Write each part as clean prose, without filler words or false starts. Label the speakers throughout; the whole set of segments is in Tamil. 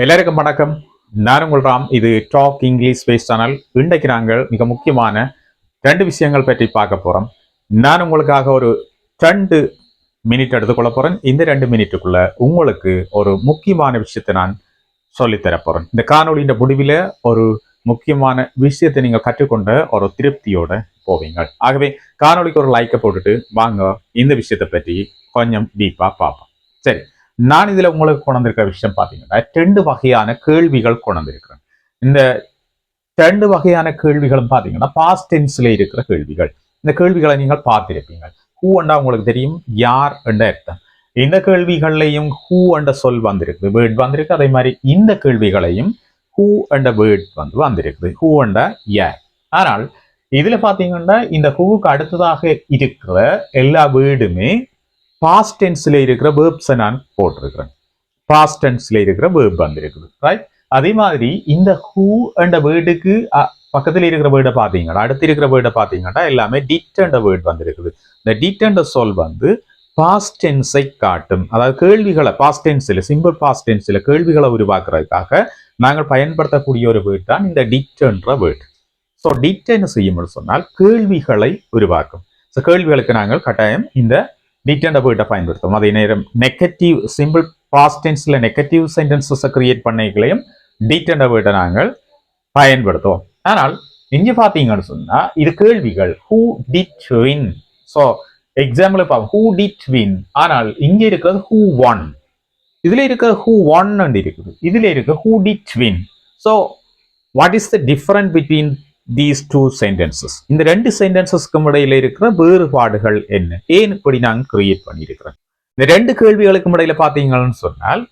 Speaker 1: எல்லாருக்கும் வணக்கம். நான் உங்கள் ராம். இது டாக் இங்கிலீஷ் ஸ்பேஸ் சேனல். இன்றைக்கு நாங்கள் மிக முக்கியமான ரெண்டு விஷயங்கள் பற்றி பார்க்க போறோம். நான் உங்களுக்காக ஒரு 2 மினிட் எடுத்துக்கொள்ள போறேன். இந்த 2 மினிட்டுக்குள்ள உங்களுக்கு ஒரு முக்கியமான விஷயத்தை நான் சொல்லித்தர போறேன். இந்த காணொலியின் முடிவில் ஒரு முக்கியமான விஷயத்தை நீங்க கற்றுக்கொண்ட ஒரு திருப்தியோட போவீங்க. ஆகவே காணொலிக்கு ஒரு லைக்கை போட்டுட்டு வாங்க இந்த விஷயத்தை பற்றி கொஞ்சம் டீப்பா பார்ப்போம். சரி, நான் இதுல உங்களுக்கு கொண்டிருக்கிற விஷயம் பாத்தீங்கன்னா 2 வகையான கேள்விகள் கொண்டிருக்கிறேன். இந்த 2 வகையான கேள்விகளும் பாத்தீங்கன்னா பாஸ்ட் டென்ஸ்ல இருக்கிற கேள்விகள். இந்த கேள்விகளை நீங்கள் பார்த்திருப்பீங்க. ஹூ என்றா உங்களுக்கு தெரியும், யார் என்ற அர்த்தம். இந்த கேள்விகள்லையும் ஹூ என்ற சொல் வந்திருக்கு, வேர்ட் வந்திருக்கு. அதே மாதிரி இந்த கேள்விகளையும் ஹூ என்ற வேர்ட் வந்திருக்குது, ஹூ என்ற யார். ஆனால் இதுல பாத்தீங்கன்னா இந்த ஹூவுக்கு அடுத்ததாக இருக்கிற எல்லா வேர்டுமே பாஸ்ட் டென்ஸ்ல இருக்கிற வேர்ப்ஸை நான் போட்டிருக்கிறேன். பாஸ்ட் டென்ஸ்ல இருக்கிற வேர்ப் வந்திருக்குது, ரைட்? அதே மாதிரி இந்த ஹூ என்ற வேர்டுக்கு பக்கத்தில் இருக்கிற வேர்டை பார்த்தீங்கன்னா, அடுத்து இருக்கிற வேர்டை பார்த்தீங்கன்னா எல்லாமே டிட் என்ற வேர்ட் வந்திருக்குது. இந்த டிட் என்ற சொல் பாஸ்ட் டென்ஸை காட்டும். அதாவது கேள்விகளை பாஸ்ட் டென்ஸில், சிம்பிள் பாஸ்ட் டென்ஸில் கேள்விகளை உருவாக்குறதுக்காக நாங்கள் பயன்படுத்தக்கூடிய ஒரு வேர்ட் தான் இந்த டிட் என்ற வேர்ட். ஸோ டிட் என்ன செய்யும் சொன்னால் கேள்விகளை உருவாக்கும். ஸோ கேள்விகளுக்கு நாங்கள் கட்டாயம் இந்த டிட் என்ற வேர்டை பயன்படுத்தும். அதே நேரம் நெகட்டிவ் சிம்பிள் பாஸ்ட் டென்ஸ்ல நெகட்டிவ் சென்டென்சஸை கிரியேட் பண்ணிகளையும் டிட் என்ற வேர்டை நாங்கள் பயன்படுத்துவோம். ஆனால் இங்க பாத்தீங்கன்னு சொன்னா இது கேள்விகள். Who did win? So example பார்ப்போம். Who did win. ஆனால் இங்க இருக்கிறது ஹூ ஒன். இதுல இருக்கிற ஹூ ஒன் இருக்குது, இதுல இருக்க who did win. So what is the difference between these two sentences? இந்த 2 சென்டென்சஸ்க்கும் இடையில இருக்கிற வேறுபாடுகள் என்ன, ஏன் இப்படி நாங்கள் கிரியேட் பண்ணியிருக்கிறோம்? இந்த 2 கேள்விகளுக்கும் இடையில பாத்தீங்கன்னு சொன்னால்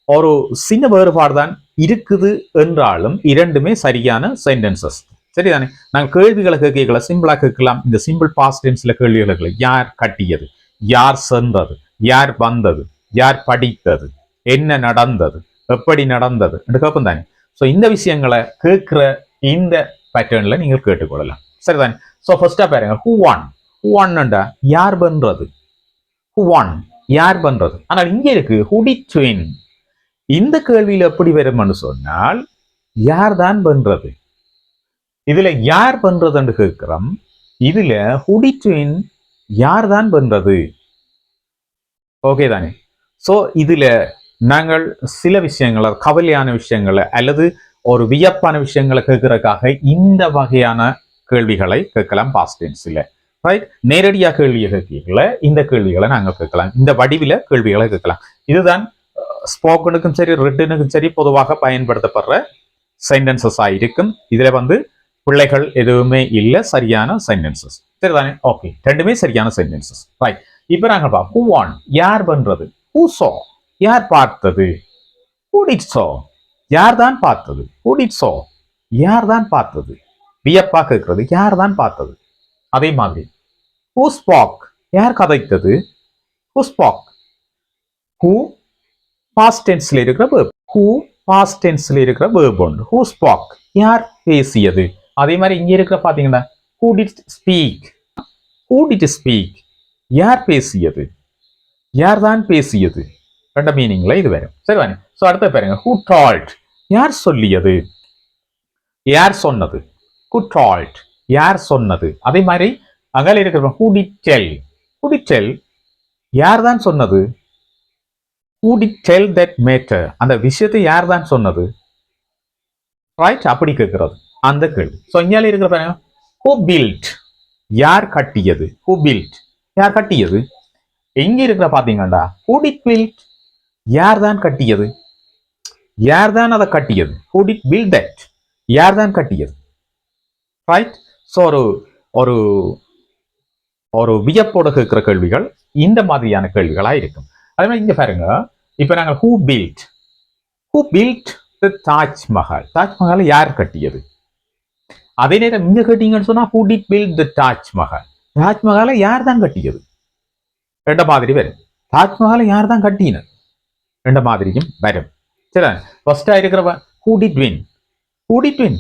Speaker 1: ஒரு சின்ன வேறுபாடு தான் இருக்குது என்றாலும் இரண்டுமே சரியான சென்டென்சஸ். சரிதானே? நாங்கள் கேள்விகளை கேட்கல, சிம்பிளா கேட்கலாம். இந்த சிம்பிள் பாஸ்ட் டென்ஸ்ல கேள்விகளை கேட்கல. யார் கட்டியது, யார் சென்றது, யார் வந்தது, யார் படித்தது, என்ன நடந்தது, எப்படி நடந்தது என்று கேட்போம் தானே. ஸோ இந்த விஷயங்களை கேட்கிற இந்த பேட்டர்ன்ல நீங்கள் கேட்டுக்கொள்ளலாம். சரிதான்? சோ ஃபர்ஸ்டா பாருங்க, ஹூ ஒன். ஹூ ஒன்னுண்டா யார் பண்றது, ஹூ ஒன் யார் பண்றது. ஆனால் இங்க இருக்கு ஹூ டிட் வின். இந்த கேள்வியில எப்படி வரும்னு சொன்னால் யார் தான் பண்றது. இதுல யார் பண்றதுன்னு கேட்கிறோம். இதுல ஹூ டிட் வின் யார் தான் பண்றது. ஓகே தானே? சோ இதுல நாங்கள் சில விஷயங்களை, கவலையான விஷயங்களை அல்லது ஒரு வியப்பான விஷயங்களை கேட்கறதுக்காக இந்த வகையான கேள்விகளை கேட்கலாம் பாஸ்ட் டென்ஸ்ல, ரைட்? நேரடியாக கேள்வியை கேட்கல, இந்த கேள்விகளை நாங்கள் கேட்கலாம், இந்த வடிவில கேள்விகளை கேட்கலாம். இதுதான் ஸ்போக்கனுக்கும் சரி ரிட்டனுக்கும் சரி பொதுவாக பயன்படுத்தப்படுற சென்டென்சஸ் ஆயிருக்கும். இதுல பிள்ளைகள் எதுவுமே இல்லை, சரியான சென்டென்சஸ். சரிதானே? ஓகே, ரெண்டுமே சரியான சென்டென்சஸ், ரைட்? இப்ப நாங்கள் பார்ப்போம். ஹூ ஒன் யார் பண்றது, ஹூ சோ யார் பார்த்தது, ஹூ டிட் சோ யார் தான் பார்த்தது, ஹூ டிட் சோ யார் தான் பார்த்தது. வியப்பா கேட்கிறது, யார் தான் பார்த்தது. அதே மாதிரி ஹூ ஸ்பாக் யார் கதைத்தது, ஹூ ஸ்பாக். ஹூ பாஸ்ட் டென்ஸ்ல இருக்கிற வேர்ப், ஹூ பாஸ்ட் டென்ஸ்ல இருக்கிற வேர்ப் ஒன்று. ஹூ ஸ்பாக் யார் பேசியது. அதே மாதிரி இங்க இருக்கிற பாத்தீங்கன்னா who did speak. Who did speak யார் பேசியது, யார் தான் பேசியது. ரெண்டு மீனிங்ல இது வரும். சரிதானே? சோ அடுத்த பாருங்க, ஹூ டால்ட் யார் சொல்லியது, யார் சொன்னது. ஹூ டால்ட் யார் சொன்னது. அதே மாதிரி அங்கால இருக்கிற who did tell. Who did tell யார் தான் சொன்னது. Who did tell that matter அந்த விஷயத்தை யார் தான் சொன்னது, ரைட்? அப்படி கேட்கிறது அந்த கேள்வி. சோ இங்கால இருக்கிற பாருங்க, ஹூ பில்ட் யார் கட்டியது. ஹூ பில்ட் யார் கட்டியது. எங்க இருக்கிற பாத்தீங்கன்னா ஹூ டிட் பில்ட் யார் தான் கட்டியது, யார் தான் அதை கட்டியது. ஹூ டிட் பில்ட் தட் யார் தான் கட்டியது, ரைட்? ஸோ ஒரு ஒரு வியப்போட கேட்கிற கேள்விகள் இந்த மாதிரியான கேள்விகளா இருக்கும். அதே மாதிரி இங்க பாருங்க, இப்ப நாங்க ஹூ பில்ட் தி தாஜ்மஹால். தாஜ்மஹால் யார் கட்டியது. அதே நேரம் இங்க கேட்டீங்கன்னு சொன்னா ஹூ டிட் பில்ட் தி தாஜ்மஹால் தாஜ்மஹாலை யார் தான் கட்டியது. ரெண்ட மாதிரி வரும். தாஜ்மஹாலை யார் தான் கட்டினது ரெண்ட மாதிரியும் வரும். சரி, ஃபர்ஸ்டா இருக்கிற who did win. Who did win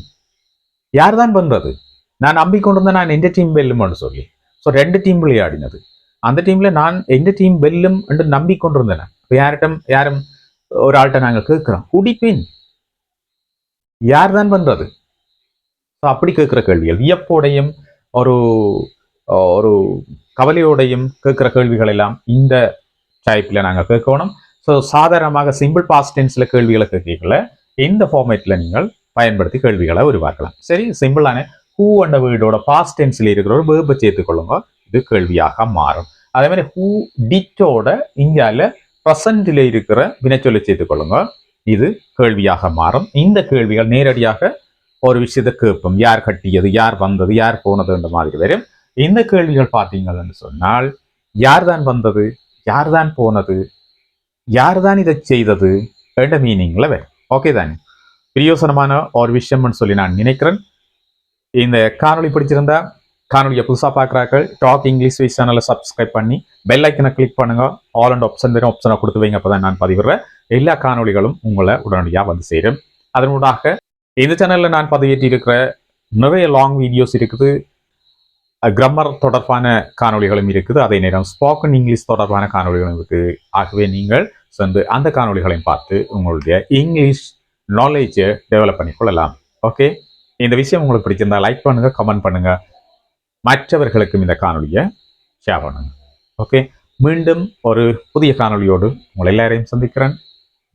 Speaker 1: யார் தான் பண்றது. நான் நம்பிக்கொண்டிருந்தேன் நான் எந்த டீம் வெல்லும்னு சொல்லி. ஸோ 2 டீம் விளையாடினது. அந்த டீம்ல நான் எந்த டீம் வெல்லும் என்று நம்பிக்கொண்டிருந்தேன். யாரும் ஒரு ஆள்கிட்ட நாங்கள் கேட்கிறோம், ஹூ டிட் வின் யார் தான் பண்றது? So, அப்படி கேட்கிற கேள்விகள் வியப்போடையும் ஒரு ஒரு கவலையோடையும் கேட்கிற கேள்விகள் எல்லாம் இந்த டைப்ல நாங்க கேட்கணும். ஸோ சாதாரணமாக சிம்பிள் பாஸ்ட் டென்ஸ்ல கேள்விகளை கேட்கல இந்த ஃபார்மேட்ல நீங்கள் பயன்படுத்தி கேள்விகளை உருவாக்கலாம். சரி, சிம்பிளான ஹூ என்ற வீடோட பாஸ்ட் டென்ஸ்ல இருக்கிற ஒரு வேர்பை சேர்த்துக்கொள்ளுங்க, இது கேள்வியாக மாறும். அதே மாதிரி ஹூ டிட்டோட இங்கால ப்ரெசன்ட்ல இருக்கிற வினைச்சொல்லை சேர்த்துக்கொள்ளுங்க, இது கேள்வியாக மாறும். இந்த கேள்விகள் நேரடியாக ஒரு விஷயத்தை கேட்போம், யார் கட்டியது, யார் வந்தது, யார் போனது என்ற மாதிரி வரும். இந்த கேள்விகள் பார்த்தீங்கன்னு சொன்னால் யார் தான் வந்தது, யார் தான் போனது, யார் தான் இதை செய்தது என்ற மீனிங்ல வரும். ஓகே தானே? பிரியோசனமான ஒரு விஷயம்னு சொல்லி நான் நினைக்கிறேன். இந்த காணொலி பிடிச்சிருந்தா காணொலியை புதுசாக பார்க்குறாக்கள் டாக் இங்கிலீஷ் வைஸ் சேனலை சப்ஸ்கிரைப் பண்ணி பெல் ஐக்கனை கிளிக் பண்ணுங்க. ஆல் அண்ட் ஆப்ஷன் வரும், ஆப்ஷனை கொடுத்து வைங்க. அப்போ தான் நான் பதிவிடுறேன் எல்லா காணொலிகளும் உங்களை உடனடியாக வந்து சேரும். அதனூடாக இந்த சேனலில் நான் பதிவேற்றி இருக்கிற நிறைய லாங் வீடியோஸ் இருக்குது, கிராமர் தொடர்பான காணொலிகளும் இருக்குது, அதே நேரம் ஸ்போக்கன் இங்கிலீஷ் தொடர்பான காணொலிகளும் இருக்குது. ஆகவே நீங்கள் சென்று அந்த காணொலிகளையும் பார்த்து உங்களுடைய இங்கிலீஷ் நாலேஜை டெவலப் பண்ணிக்கொள்ளலாம். ஓகே, இந்த விஷயம் உங்களுக்கு பிடிச்சிருந்தா லைக் பண்ணுங்க, கமெண்ட் பண்ணுங்க, மற்றவர்களுக்கும் இந்த காணொலியை ஷேர் பண்ணுங்க. ஓகே, மீண்டும் ஒரு புதிய காணொலியோடு உங்களை எல்லாரையும் சந்திக்கிறேன்.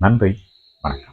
Speaker 1: நன்றி, வணக்கம்.